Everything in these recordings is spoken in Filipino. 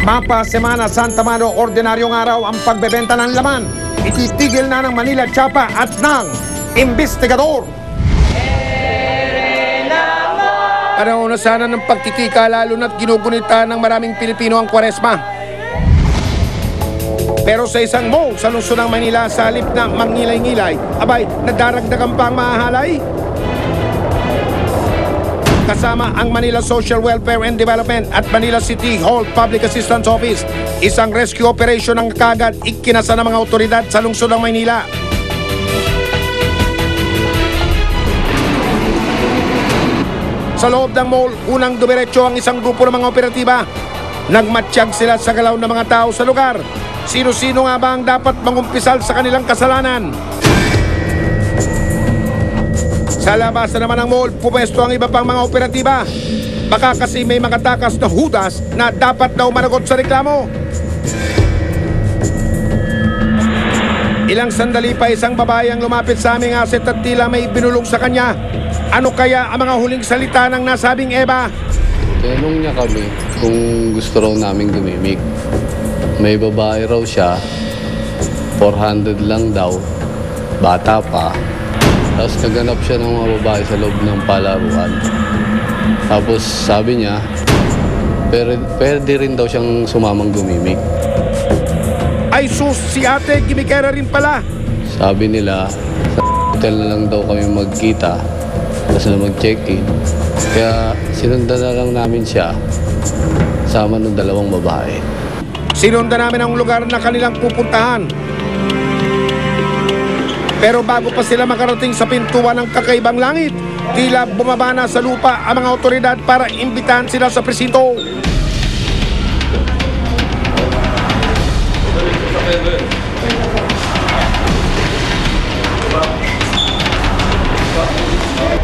Mapa Semana Santa Mano, ordinaryong araw ang pagbebenta ng laman. Ititigil na ng Manila Chapa at ng investigador. Panahon na sana ng pagtitika, lalo na't ginugunita ng maraming Pilipino ang Kwaresma. Pero sa isang mall sa lungsod ng Manila, sa halip na mangilay-ngilay, abay, nadaragdagan pa ang mahalay. Kasama ang Manila Social Welfare and Development at Manila City Hall Public Assistance Office. Isang rescue operation ang kagad ikinasa ng mga otoridad sa lungsod ng Maynila. Sa loob ng mall, unang dumiretso ang isang grupo ng mga operatiba. Nagmatsyag sila sa galaw ng mga tao sa lugar. Sino-sino nga ba ang dapat mangumpisal sa kanilang kasalanan? Sa labasan naman ng mall, pumesto ang iba pang mga operatiba. Baka kasi may makatakas na hudas na dapat daw managot sa reklamo. Ilang sandali pa isang babae ang lumapit sa aming asset at tila may binulong sa kanya. Ano kaya ang mga huling salita ng nasabing Eva? Tanong niya kami kung gusto raw namin gumimik. May babae raw siya, 400 lang daw, bata pa. Tapos naganap siya ng mga babae sa loob ng palaruan. Tapos sabi niya, pwede rin daw siyang sumamang gumimik. Ay sus, si ate gimikera rin pala. Sabi nila, sa hotel na lang daw kami magkita, tapos na mag-check-in. Kaya sinundan na lang namin siya, sama ng dalawang babae. Sinundan namin ang lugar na kanilang pupuntahan. Pero bago pa sila makarating sa pintuan ng kakaibang langit, tila bumaba na sa lupa ang mga otoridad para imbitahan sila sa presinto.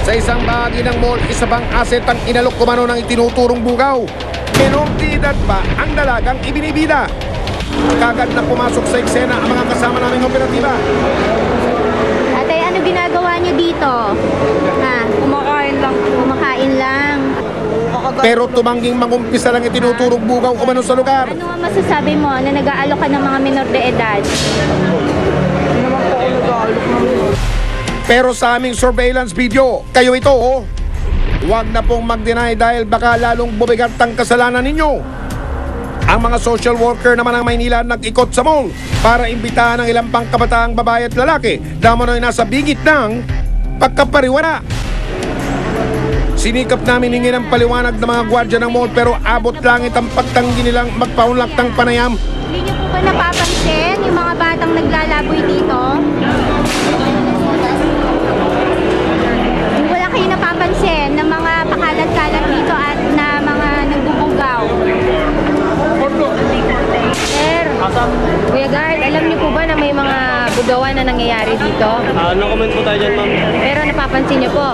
Sa isang bahagi ng mall, isa bang asset ang inalok kumano ng itinuturong bugaw. Menor de edad pa ang dalagang ibinibida. Kagad na pumasok sa eksena ang mga kasama naming operatiba. Ate, ano ginagawa niyo dito? Ha? Kumakain lang. Kumakain lang. Pero tumangging mangumpisa lang itinuturong bugaw umano sa lugar. Ano ang masasabi mo na nag-aalok ka ng mga minor de edad? Hindi naman po ako nag-aalok ng Pero sa aming surveillance video, kayo ito oh. Huwag na pong mag-deny dahil baka lalong bumigat ang kasalanan ninyo. Ang mga social worker naman ng Maynila nag-ikot sa mall para imbitahan ng ilang pang kabataang babae at lalaki na manoy nasa bingit ng pagkapariwara. Sinikap namin hingin ang paliwanag ng mga gwardya ng mall pero abot langit ang pagtanggi nilang magpaunlak ng panayam. Hindi niyo po ba napapansin yung mga batang naglalaboy dito? Wala kayo napapansin ng mga pakalat-kalat dito at na mga nagbubugaw? Sir, Kuya Guard, alam niyo po ba na may mga bugawan na nangyayari dito? No-comment po tayo dyan, ma'am. Pero napapansin niyo po?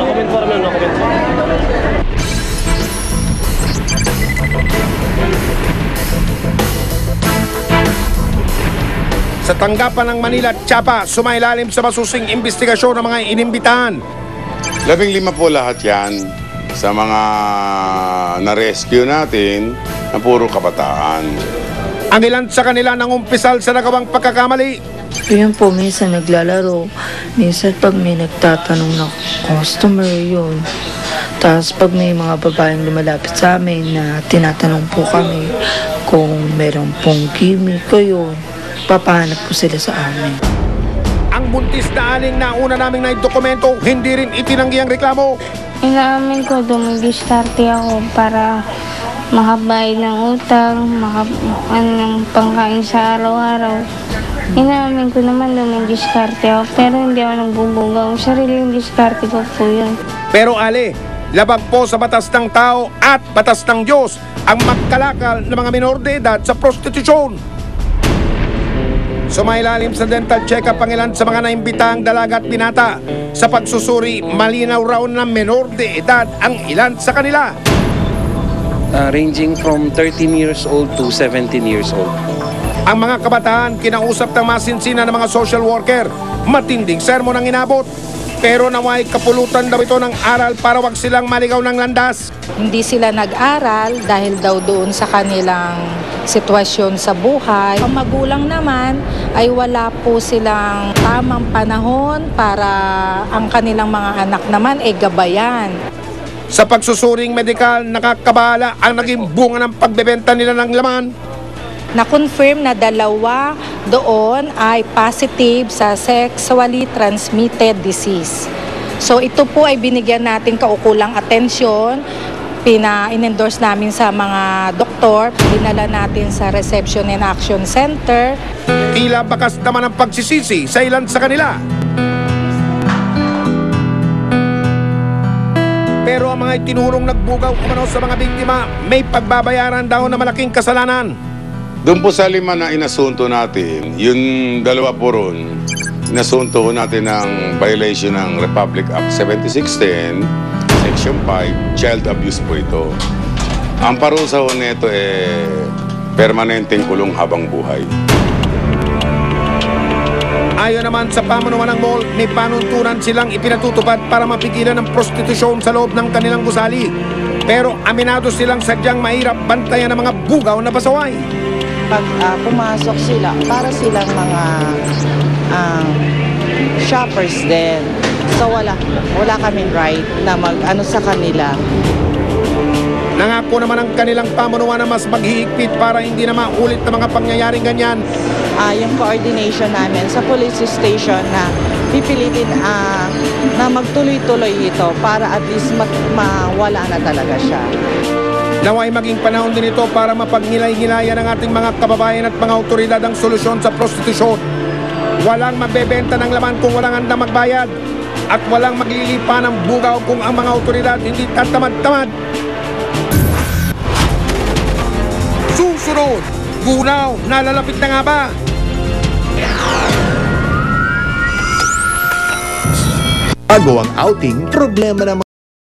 No-comment po naman, no-comment po. Sa tanggapan ng Manila Chapa, sumailalim sa masusing investigasyon ng mga inimbitahan. 15 po lahat yan sa mga na-rescue natin na puro kabataan. Ang ilan sa kanila nangumpisal sa nagawang pagkakamali. Yun po, minsan naglalaro. Minsan pag may nagtatanong na customer yun. Tapos pag may mga babaeng lumalapit sa amin na tinatanong po kami kung meron pong gimmick ko yun, papahanap po sila sa amin. Ang buntis na aling na una naming naidokumento, hindi rin itinanggi ang reklamo. Inamin ko, dumidiskarte ako para makabayad ng utang, ng pangkain sa araw-araw. Inamin ko naman dumidiskarte ako, pero hindi ako nagbubugaw. Sariling diskarte ko po yun. Pero ale, labag po sa batas ng tao at batas ng Diyos ang magkalakal ng mga minor de edad sa prostitusyon. Sumailalim sa dental check-up ang ilan sa mga naimbitahang dalaga at binata. Sa pagsusuri, malinaw raw na menor de edad ang ilan sa kanila. Ranging from 13 years old to 17 years old. Ang mga kabataan kinausap ng masinsinan ng mga social worker. Matinding sermon ang inabot. Pero naway kapulutan daw ito ng aral para wag silang maligaw ng landas. Hindi sila nag-aral dahil daw doon sa kanilang sitwasyon sa buhay. Ang magulang naman ay wala po silang tamang panahon para ang kanilang mga anak naman ay gabayan. Sa pagsusuring medikal, nakakabahala ang naging bunga ng pagbebenta nila ng laman. Na-confirm na 2 doon ay positive sa sexually transmitted disease. So ito po ay binigyan natin kaukulang atensyon, in-endorse namin sa mga doktor, dinala natin sa Reception and Action Center. Tila bakas naman ang pagsisisi sa ilan sa kanila. Pero ang mga itinurong nagbugaw kumano sa mga biktima, may pagbabayaran daw na malaking kasalanan. Doon po sa 5 na inasunto natin, yung 2 po ron, inasunto ko natin ng violation ng Republic Act 7610, Section 5, child abuse po ito. Ang parusa ho nito permanenteng kulong habang buhay. Ayon naman sa pamunuan ng mall, may panuntunan silang ipinatutupad para mapigilan ang prostitusyon sa loob ng kanilang gusali. Pero aminado silang sadyang mahirap bantayan ng mga bugaw na pasaway. Pag pumasok sila, para silang mga shoppers din. So wala kaming right na mag-ano sa kanila. Nangako naman ang kanilang pamunuan na mas maghihigpit para hindi na maulit na mga pangyayaring ganyan. Yung coordination namin sa police station na pipilitin na magtuloy-tuloy ito para at least mawala na talaga siya. Naway maging panahon din ito para mapagnilay-nilayan ng ating mga kababayan at mga otoridad ang solusyon sa prostitusyon. Walang magbebenta ng laman kung walang handang magbayad at walang maglilipa ng bugaw kung ang mga otoridad hindi tatamad-tamad. Susunod, Bunaw, nalalapit na nga ba? Bago ang outing, problema naman